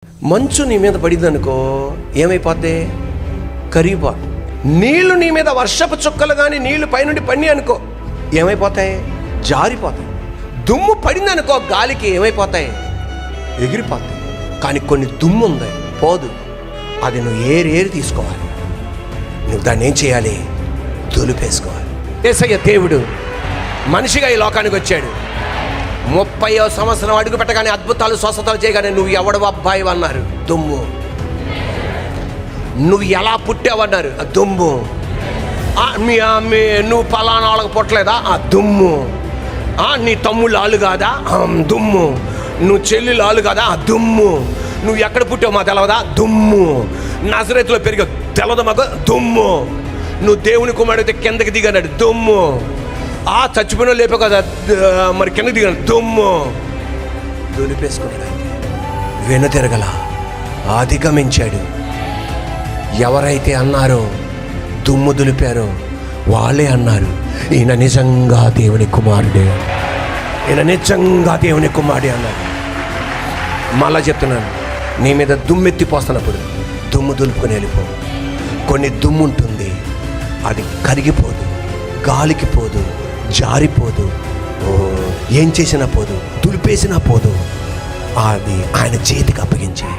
మంచు నీ మీద పడింది అనుకో, ఏమైపోద్ది? కరిగిపోద్ది. నీళ్లు నీ మీద వర్షపు చుక్కలు కానీ నీళ్లు పైనుండి పడి అనుకో, ఏమైపోతాయి? జారిపోతాయి. దుమ్ము పడింది అనుకో, గాలికి ఏమైపోతాయి? ఎగిరిపోతాయి. కానీ కొన్ని దుమ్ము ఉంది, పోదు. అది నువ్వు ఏరి తీసుకోవాలి. నువ్వు దాన్ని ఏం చేయాలి? దులిపేసుకోవాలి. యేసయ్య దేవుడు మనిషిగా ఈ లోకానికి వచ్చాడు. 30వ సంవత్సరం అడుగు పెట్టగానే అద్భుతాలు స్వస్థతలు చేయగానే నువ్వు ఎవడు అబ్బాయి అన్నారు, దుమ్ము. నువ్వు ఎలా పుట్టావన్నారు, దుమ్ము. నువ్వు పలానా వాళ్ళకి పుట్టలేదా, దుమ్ము. నీ తమ్ముళ్ళు ఆలు కాదా, దుమ్ము. నువ్వు చెల్లెలు ఆలు కాదా, దుమ్ము. నువ్వు ఎక్కడ పుట్టావు మా తెలవదా, దుమ్ము. నజరేతులో పెరిగావు తెలవదా మాకు, దుమ్ము. నువ్వు దేవుని కుమారుడితే కిందకి దిగన్నాడు, దుమ్ము. చచ్చిపోయిన లేపే కదా మరి కిందకి దిగాడు, దుమ్ము. దులిపేసుకున్నాడు. వెనుతిరగల అధిగమించాడు. ఎవరైతే అన్నారో దుమ్ము దులిపారో వాళ్ళే అన్నారు, ఈయన నిజంగా దేవుని కుమారుడే, ఈయన నిజంగా దేవుని కుమారుడే అన్నారు. మళ్ళా చెప్తున్నాను, నీ మీద దుమ్మెత్తిపోస్తున్నప్పుడు దుమ్ము దులుపుకొని వెళ్ళిపో. కొన్ని దుమ్ము ఉంటుంది, అది కరిగిపోదు, గాలికి పోదు, జారిపోదు, ఏం చేసినా పోదు, దులిపేసినా పోదు. అది ఆయన చేతికి అప్పగించే.